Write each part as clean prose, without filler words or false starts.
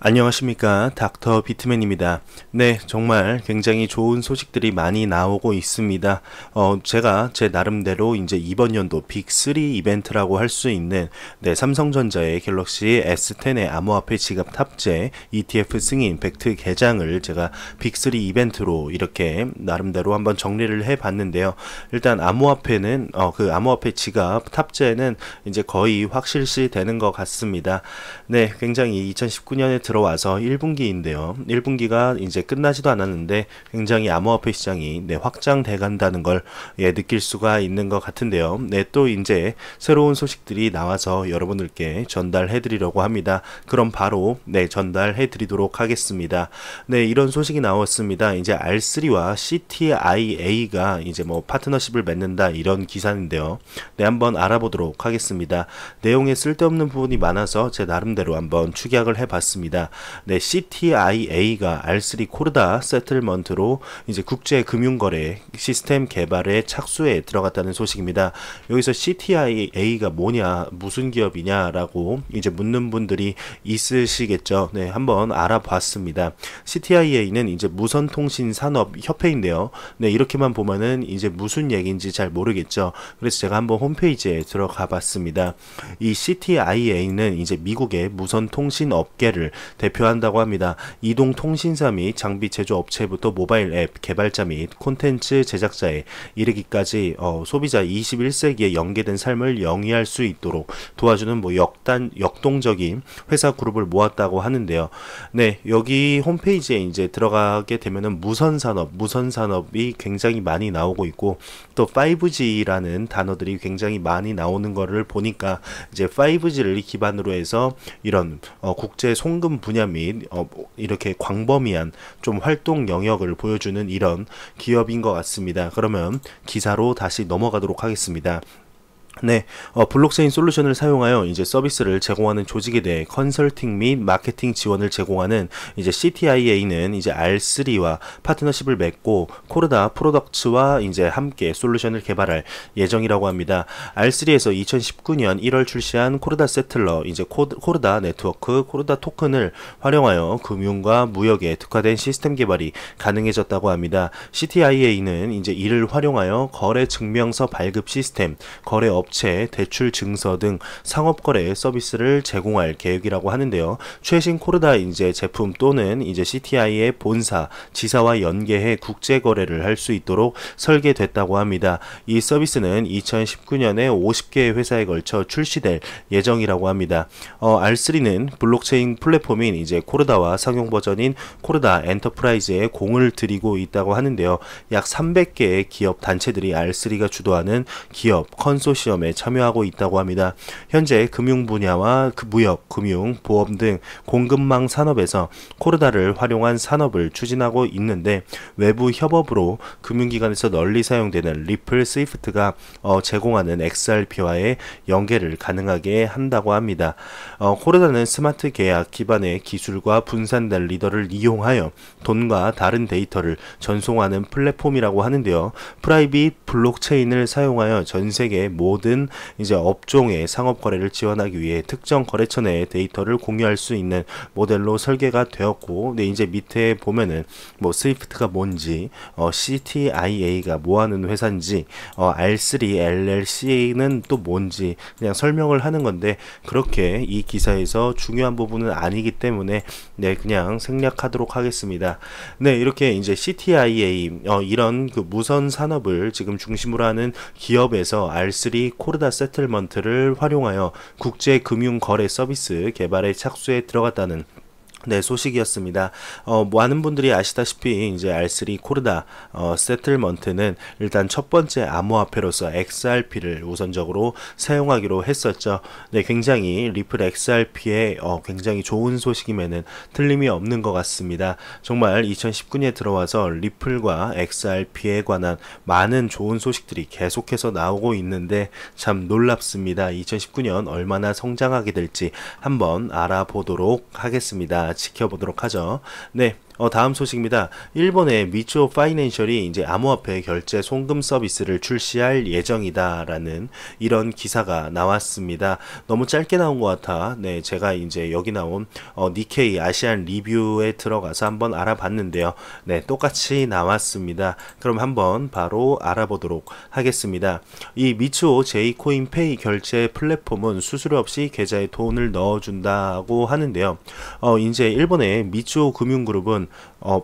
안녕하십니까, 닥터 비트맨입니다. 네, 정말 굉장히 좋은 소식들이 많이 나오고 있습니다. 제가 제 나름대로 이제 이번 연도 빅3 이벤트라고 할 수 있는 삼성전자의 갤럭시 S10의 암호화폐 지갑 탑재, ETF 승인, 벡트 개장을 제가 빅3 이벤트로 이렇게 나름대로 한번 정리를 해봤는데요. 일단 암호화폐는 그 암호화폐 지갑 탑재는 이제 거의 확실시 되는 것 같습니다. 네, 굉장히 2019년에 들어와서 1분기인데요. 1분기가 이제 끝나지도 않았는데 굉장히 암호화폐 시장이 확장돼 간다는 걸 느낄 수가 있는 것 같은데요. 또 이제 새로운 소식들이 나와서 여러분들께 전달해 드리려고 합니다. 그럼 바로 전달해 드리도록 하겠습니다. 이런 소식이 나왔습니다. 이제 R3와 CTIA가 이제 파트너십을 맺는다, 이런 기사인데요. 한번 알아보도록 하겠습니다. 내용에 쓸데없는 부분이 많아서 제 나름대로 한번 축약을 해봤습니다. CTIA가 R3 코르다 세틀먼트로 이제 국제 금융거래 시스템 개발에 착수에 들어갔다는 소식입니다. 여기서 CTIA가 뭐냐, 무슨 기업이냐라고 이제 묻는 분들이 있으시겠죠. 한번 알아봤습니다. CTIA는 이제 무선통신산업협회인데요. 이렇게만 보면은 이제 무슨 얘기인지 잘 모르겠죠. 그래서 제가 한번 홈페이지에 들어가 봤습니다. 이 CTIA는 이제 미국의 무선통신 업계를 대표한다고 합니다. 이동통신사 및 장비 제조업체부터 모바일 앱 개발자 및 콘텐츠 제작자에 이르기까지 소비자 21세기에 연계된 삶을 영위할 수 있도록 도와주는 역동적인 회사 그룹을 모았다고 하는데요. 여기 홈페이지에 이제 들어가게 되면은 무선산업이 굉장히 많이 나오고 있고, 또 5G라는 단어들이 굉장히 많이 나오는 거를 보니까 이제 5G를 기반으로 해서 이런 국제 송금 분야 및 이렇게 광범위한 좀 활동 영역을 보여주는 이런 기업인 것 같습니다. 그러면 기사로 다시 넘어가도록 하겠습니다. 블록체인 솔루션을 사용하여 이제 서비스를 제공하는 조직에 대해 컨설팅 및 마케팅 지원을 제공하는 이제 CTIA는 이제 R3와 파트너십을 맺고 코르다 프로덕츠와 이제 함께 솔루션을 개발할 예정이라고 합니다. R3에서 2019년 1월 출시한 코르다 세틀러, 이제 코르다 네트워크, 코르다 토큰을 활용하여 금융과 무역에 특화된 시스템 개발이 가능해졌다고 합니다. CTIA는 이제 이를 활용하여 거래 증명서 발급 시스템, 거래 업체, 대출 증서 등 상업거래 서비스를 제공할 계획이라고 하는데요. 최신 코르다 이제 제품 또는 이제 CTI의 본사, 지사와 연계해 국제 거래를 할 수 있도록 설계됐다고 합니다. 이 서비스는 2019년에 50개의 회사에 걸쳐 출시될 예정이라고 합니다. R3는 블록체인 플랫폼인 이제 코르다와 상용 버전인 코르다 엔터프라이즈에 공을 들이고 있다고 하는데요. 약 300개의 기업 단체들이 R3가 주도하는 기업 컨소시엄에 참여하고 있다고 합니다. 현재 금융 분야와 무역, 금융, 보험 등 공급망 산업에서 코르다를 활용한 산업을 추진하고 있는데, 외부 협업으로 금융기관에서 널리 사용되는 리플 스위프트가 제공하는 XRP와의 연계를 가능하게 한다고 합니다. 코르다는 스마트 계약 기반의 기술과 분산된 리더를 이용하여 돈과 다른 데이터를 전송하는 플랫폼이라고 하는데요. 프라이빗 블록체인을 사용하여 전 세계 모든 이제 업종의 상업 거래를 지원하기 위해 특정 거래처 내 데이터를 공유할 수 있는 모델로 설계가 되었고, 이제 밑에 보면은 스위프트가 뭔지, CTIA가 뭐하는 회사인지, R3 LLC는 또 뭔지 그냥 설명을 하는 건데, 그렇게 이 기사에서 중요한 부분은 아니기 때문에 그냥 생략하도록 하겠습니다. 이렇게 이제 CTIA 이런 그 무선 산업을 지금 중심으로 하는 기업에서 R3 코르다 세틀먼트를 활용하여 국제 금융 거래 서비스 개발에 착수에 들어갔다는 소식이었습니다. 많은 분들이 아시다시피 이제 R3 코르다 세틀먼트는 일단 첫 번째 암호화폐로서 XRP를 우선적으로 사용하기로 했었죠. 굉장히 리플 XRP의 굉장히 좋은 소식임에는 틀림이 없는 것 같습니다. 정말 2019년에 들어와서 리플과 XRP에 관한 많은 좋은 소식들이 계속해서 나오고 있는데 참 놀랍습니다. 2019년 얼마나 성장하게 될지 한번 알아보도록 하겠습니다. 지켜보도록 하죠. 다음 소식입니다. 일본의 미츠호 파이낸셜이 이제 암호화폐 결제 송금 서비스를 출시할 예정이다라는 이런 기사가 나왔습니다. 너무 짧게 나온 것 같아. 네, 제가 이제 여기 나온 니케이 아시안 리뷰에 들어가서 한번 알아봤는데요. 네, 똑같이 나왔습니다. 그럼 한번 바로 알아보도록 하겠습니다. 이 미츠호 제이코인 페이 결제 플랫폼은 수수료 없이 계좌에 돈을 넣어준다고 하는데요. 이제 일본의 미츠호 금융그룹은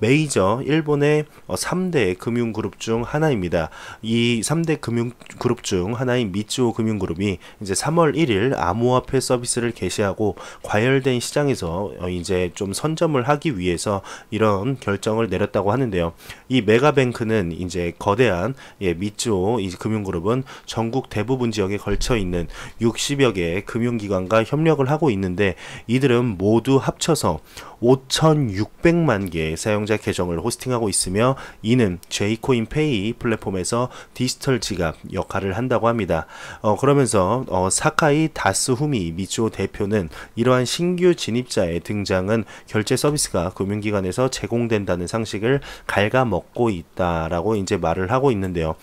메이저 일본의 3대 금융그룹 중 하나입니다. 이 3대 금융그룹 중 하나인 미츠호 금융그룹이 이제 3월 1일 암호화폐 서비스를 개시하고 과열된 시장에서 이제 좀 선점을 하기 위해서 이런 결정을 내렸다고 하는데요. 이 메가뱅크는 이제 거대한 미츠호 이 금융그룹은 전국 대부분 지역에 걸쳐 있는 60여 개의 금융기관과 협력을 하고 있는데 이들은 모두 합쳐서 5,600만 개의 사용자 계정을 호스팅하고 있으며 이는 제이코인 페이 플랫폼에서 디지털 지갑 역할을 한다고 합니다. 그러면서 사카이 다스후미 미츠호 대표는 이러한 신규 진입자의 등장은 결제 서비스가 금융기관에서 제공된다는 상식을 갉아먹고 있다라고 이제 말을 하고 있는데요.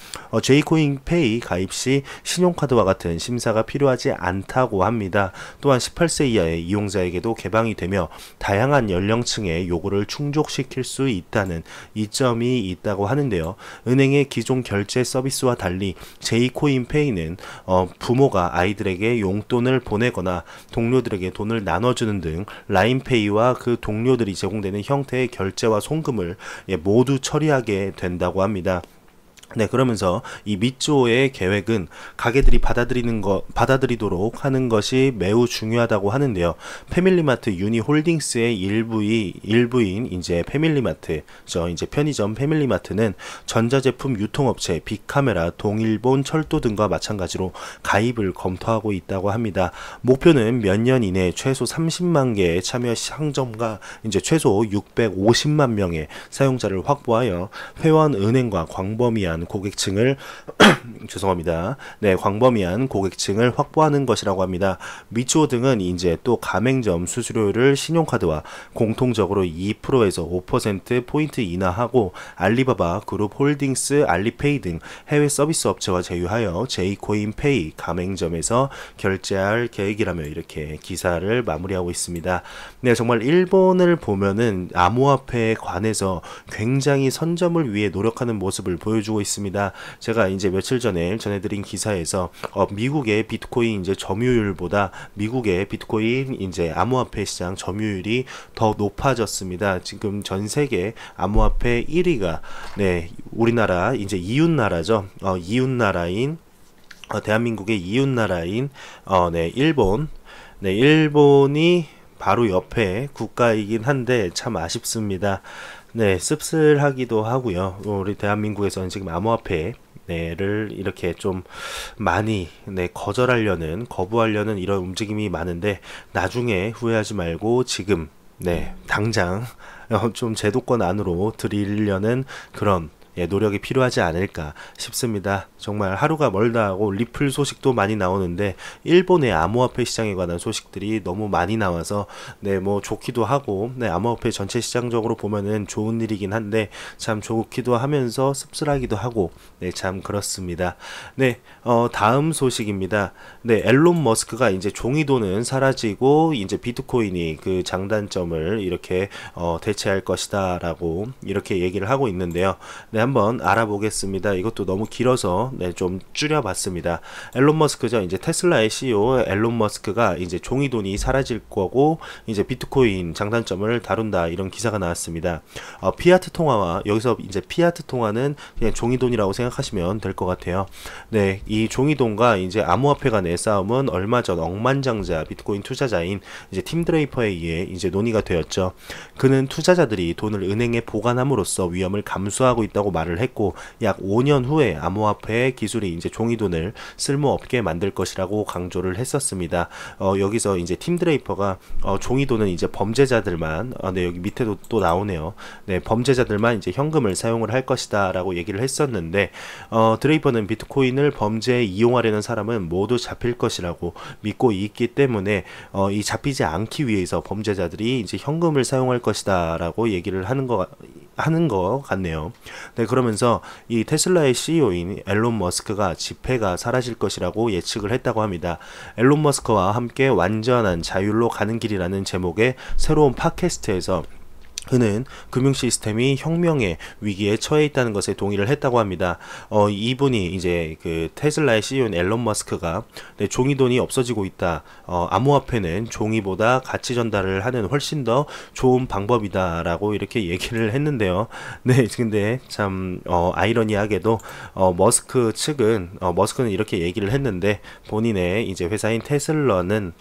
제이코인 페이 가입 시 신용카드와 같은 심사가 필요하지 않다고 합니다. 또한 18세 이하의 이용자에게도 개방이 되며 다양한 연령층의 요구를 충족시킬 수 있다는 이점이 있다고 하는데요. 은행의 기존 결제 서비스와 달리 제이코인페이는 부모가 아이들에게 용돈을 보내거나 동료들에게 돈을 나눠주는 등 라인페이와 그 동료들이 제공되는 형태의 결제와 송금을 모두 처리하게 된다고 합니다. 네, 그러면서 이 미츠호의 계획은 가게들이 받아들이도록 하는 것이 매우 중요하다고 하는데요. 패밀리마트 유니홀딩스의 일부인 이제 패밀리마트, 이제 편의점 패밀리마트는 전자제품 유통업체 빅카메라, 동일본 철도 등과 마찬가지로 가입을 검토하고 있다고 합니다. 목표는 몇 년 이내에 최소 30만 개의 참여 상점과 이제 최소 650만 명의 사용자를 확보하여 회원 은행과 광범위한 고객층을 죄송합니다. 네, 광범위한 고객층을 확보하는 것이라고 합니다. 미츠호 등은 이제 또 가맹점 수수료를 신용카드와 공통적으로 2%에서 5% 포인트 인하하고 알리바바 그룹 홀딩스 알리페이 등 해외 서비스 업체와 제휴하여 제이코인페이 가맹점에서 결제할 계획이라며 이렇게 기사를 마무리하고 있습니다. 네, 정말 일본을 보면은 암호화폐에 관해서 굉장히 선점을 위해 노력하는 모습을 보여주고 있습니다. 제가 이제 며칠 전에 전해드린 기사에서 미국의 비트코인 이제 점유율보다 미국의 비트코인 이제 암호화폐 시장 점유율이 더 높아졌습니다. 지금 전 세계 암호화폐 1위가 네, 우리나라 이제 이웃나라죠. 이웃나라인 대한민국의 이웃나라인 네, 일본. 네, 일본이 바로 옆에 국가이긴 한데 참 아쉽습니다. 네, 씁쓸하기도 하고요. 우리 대한민국에서는 지금 암호화폐를 이렇게 좀 많이 거부하려는 이런 움직임이 많은데 나중에 후회하지 말고 지금 당장 좀 제도권 안으로 들이려는 그런 노력이 필요하지 않을까 싶습니다. 정말 하루가 멀다 하고 리플 소식도 많이 나오는데 일본의 암호화폐 시장에 관한 소식들이 너무 많이 나와서 뭐 좋기도 하고 암호화폐 전체 시장적으로 보면은 좋은 일이긴 한데 참 좋기도 하면서 씁쓸하기도 하고 참 그렇습니다. 다음 소식입니다. 앨런 머스크가 이제 종이돈은 사라지고 이제 비트코인이 그 장단점을 이렇게 대체할 것이다 라고 이렇게 얘기를 하고 있는데요. 한번 알아보겠습니다. 이것도 너무 길어서 좀 줄여봤습니다. 앨런 머스크죠. 이제 테슬라의 CEO 앨런 머스크가 이제 종이돈이 사라질 거고 이제 비트코인 장단점을 다룬다 이런 기사가 나왔습니다. 피아트 통화와 여기서 이제 피아트 통화는 그냥 종이돈이라고 생각하시면 될 것 같아요. 이 종이돈과 이제 암호화폐 간의 싸움은 얼마 전 억만장자 비트코인 투자자인 이제 팀 드레이퍼에 의해 이제 논의가 되었죠. 그는 투자자들이 돈을 은행에 보관함으로써 위험을 감수하고 있다고 말을 했고, 약 5년 후에 암호화폐 기술이 이제 종이돈을 쓸모없게 만들 것이라고 강조를 했었습니다. 여기서 이제 팀 드레이퍼가 종이돈은 이제 범죄자들만, 네, 여기 밑에도 또 나오네요. 네, 범죄자들만 이제 현금을 사용을 할 것이다 라고 얘기를 했었는데, 드레이퍼는 비트코인을 범죄에 이용하려는 사람은 모두 잡힐 것이라고 믿고 있기 때문에 이 잡히지 않기 위해서 범죄자들이 이제 현금을 사용할 것이다 라고 얘기를 하는 거 같네요. 네, 그러면서 이 테슬라의 CEO인 앨런 머스크가 지폐가 사라질 것이라고 예측을 했다고 합니다. 앨런 머스크와 함께 완전한 자율로 가는 길이라는 제목의 새로운 팟캐스트에서 그는 금융 시스템이 혁명의 위기에 처해 있다는 것에 동의를 했다고 합니다. 이분이 이제 그 테슬라의 CEO인 앨런 머스크가 네, 종이돈이 없어지고 있다. 암호화폐는 종이보다 가치 전달을 하는 훨씬 더 좋은 방법이다라고 이렇게 얘기를 했는데요. 네, 근데 참 아이러니하게도 머스크 측은 머스크는 이렇게 얘기를 했는데 본인의 이제 회사인 테슬라는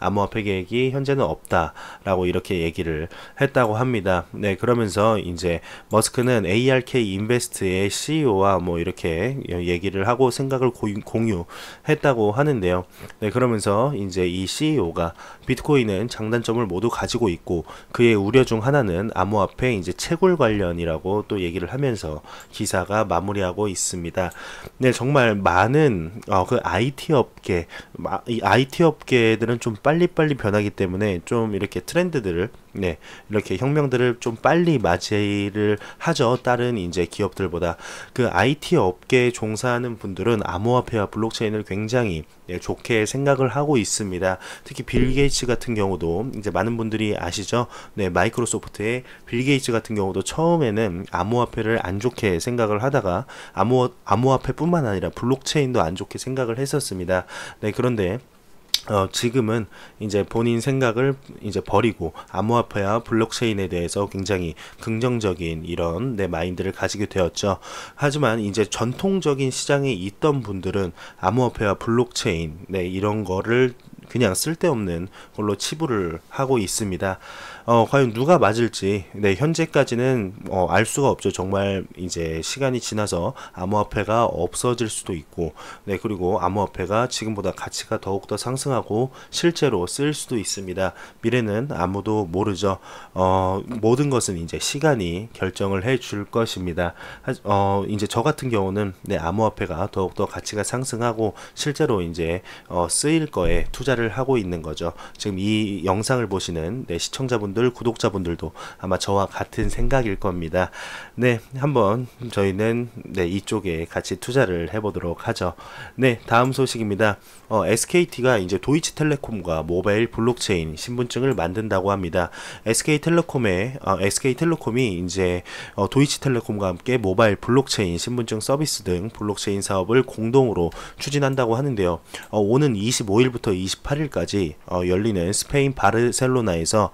암호화폐 계획이 현재는 없다라고 이렇게 얘기를 했다고 합니다. 네, 그러면서 이제 머스크는 ARK 인베스트의 CEO와 뭐 이렇게 얘기를 하고 생각을 공유했다고 하는데요. 네, 그러면서 이제 이 CEO가 비트코인은 장단점을 모두 가지고 있고 그의 우려 중 하나는 암호화폐 이제 채굴 관련이라고 또 얘기를 하면서 기사가 마무리하고 있습니다. 네, 정말 많은 그 이 IT 업계들은 좀 빨리빨리 변하기 때문에 좀 이렇게 트렌드들을 네, 이렇게 혁명들을 좀 빨리 맞이를 하죠. 다른 이제 기업들보다. 그 IT 업계에 종사하는 분들은 암호화폐와 블록체인을 굉장히 네, 좋게 생각을 하고 있습니다. 특히 빌 게이츠 같은 경우도 이제 많은 분들이 아시죠? 네, 마이크로소프트의 빌 게이츠 같은 경우도 처음에는 암호화폐를 안 좋게 생각을 하다가 암호화폐뿐만 아니라 블록체인도 안 좋게 생각을 했었습니다. 네, 그런데 지금은 이제 본인 생각을 이제 버리고 암호화폐와 블록체인에 대해서 굉장히 긍정적인 이런 마인드를 가지게 되었죠. 하지만 이제 전통적인 시장에 있던 분들은 암호화폐와 블록체인 이런 거를 그냥 쓸데없는 걸로 치부를 하고 있습니다. 과연 누가 맞을지 현재까지는 알 수가 없죠. 정말 이제 시간이 지나서 암호화폐가 없어질 수도 있고 그리고 암호화폐가 지금보다 가치가 더욱더 상승하고 실제로 쓰일 수도 있습니다. 미래는 아무도 모르죠. 모든 것은 이제 시간이 결정을 해줄 것입니다. 이제 저 같은 경우는 암호화폐가 더욱더 가치가 상승하고 실제로 이제 쓰일 거에 투자를 하고 있는 거죠. 지금 이 영상을 보시는 시청자분들, 구독자분들도 아마 저와 같은 생각일 겁니다. 네, 한번 저희는 이쪽에 같이 투자를 해보도록 하죠. 네, 다음 소식입니다. SKT가 이제 도이치텔레콤과 모바일 블록체인 신분증을 만든다고 합니다. SK텔레콤이 이제 도이치텔레콤과 함께 모바일 블록체인 신분증 서비스 등 블록체인 사업을 공동으로 추진한다고 하는데요. 오는 25일부터 28일까지 열리는 스페인 바르셀로나에서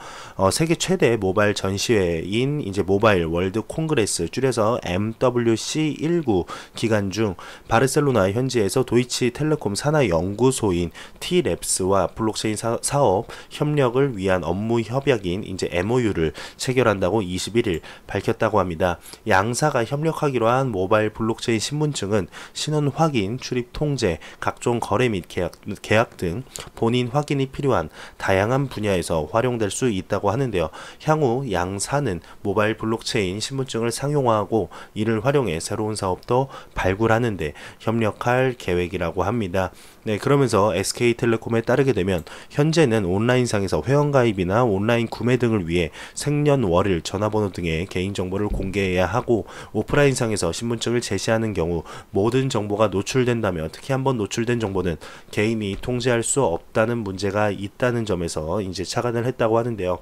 세계 최대 모바일 전시회인 이제 모바일 월드 콩그레스 줄여서 MWC19 기간 중 바르셀로나 현지에서 도이치텔레콤 산하 연구소인 T랩스와 블록체인 사업 협력을 위한 업무 협약인 이제 MOU를 체결한다고 21일 밝혔다고 합니다. 양사가 협력하기로 한 모바일 블록체인 신분증은 신원 확인, 출입 통제, 각종 거래 및 계약 등 본인 확인이 필요한 다양한 분야에서 활용될 수 있다고 하는데요. 향후 양사는 모바일 블록체인 신분증을 상용화하고 이를 활용해 새로운 사업도 발굴하는 데 협력할 계획이라고 합니다. 네, 그러면서 SK텔레콤에 따르게 되면 현재는 온라인상에서 회원가입이나 온라인 구매 등을 위해 생년월일, 전화번호 등의 개인정보를 공개해야 하고 오프라인상에서 신분증을 제시하는 경우 모든 정보가 노출된다며 특히 한번 노출된 정보는 개인이 통제할 수 없다는 문제가 있다는 점에서 이제 착안을 했다고 하는데요.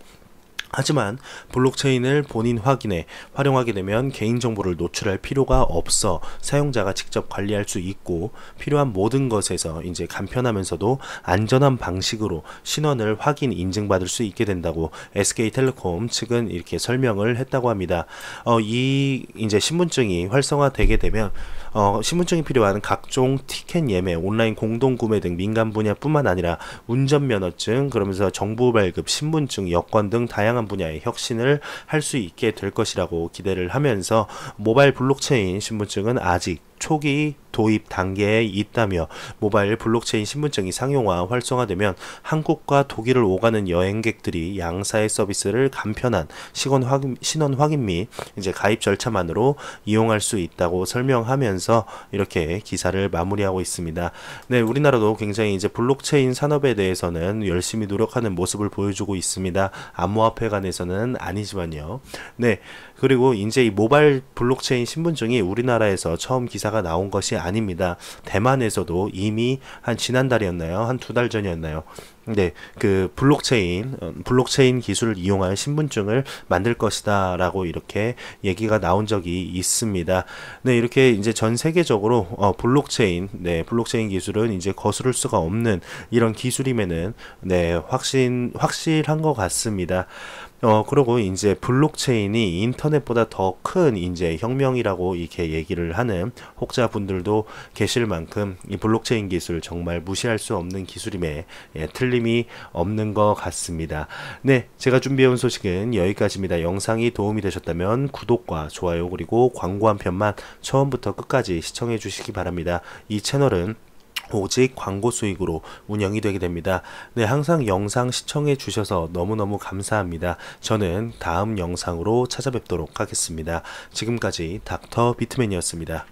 하지만 블록체인을 본인 확인에 활용하게 되면 개인정보를 노출할 필요가 없어 사용자가 직접 관리할 수 있고 필요한 모든 것에서 이제 간편하면서도 안전한 방식으로 신원을 확인 인증받을 수 있게 된다고 SK텔레콤 측은 이렇게 설명을 했다고 합니다. 이 이제 신분증이 활성화되게 되면 신분증이 필요한 각종 티켓 예매, 온라인 공동구매 등 민간 분야뿐만 아니라 운전면허증, 그러면서 정부 발급, 신분증, 여권 등 다양한 다양한 분야의 혁신을 할 수 있게 될 것이라고 기대를 하면서 모바일 블록체인 신분증은 아직 초기 도입 단계에 있다며 모바일 블록체인 신분증이 상용화 활성화되면 한국과 독일을 오가는 여행객들이 양사의 서비스를 간편한 신원 확인 및 이제 가입 절차만으로 이용할 수 있다고 설명하면서 이렇게 기사를 마무리하고 있습니다. 네, 우리나라도 굉장히 이제 블록체인 산업에 대해서는 열심히 노력하는 모습을 보여주고 있습니다. 암호화폐 관해서는 아니지만요. 네, 그리고 이제 이 모바일 블록체인 신분증이 우리나라에서 처음 기사가 나온 것이 아닙니다. 대만에서도 이미 한 지난달이었나요? 한 두 달 전이었나요? 네, 그 블록체인 기술을 이용한 신분증을 만들 것이다 라고 이렇게 얘기가 나온 적이 있습니다. 네, 이렇게 이제 전 세계적으로 블록체인 기술은 이제 거스를 수가 없는 이런 기술임에는 네, 확실한 것 같습니다. 그리고 이제 블록체인이 인터넷보다 더 큰 이제 혁명이라고 이렇게 얘기를 하는 혹자분들도 계실 만큼 이 블록체인 기술 정말 무시할 수 없는 기술임에 틀림이 없는 것 같습니다. 네, 제가 준비해온 소식은 여기까지입니다. 영상이 도움이 되셨다면 구독과 좋아요 그리고 광고 한 편만 처음부터 끝까지 시청해 주시기 바랍니다. 이 채널은 오직 광고 수익으로 운영이 되게 됩니다. 네, 항상 영상 시청해 주셔서 너무너무 감사합니다. 저는 다음 영상으로 찾아뵙도록 하겠습니다. 지금까지 닥터 비트맨이었습니다.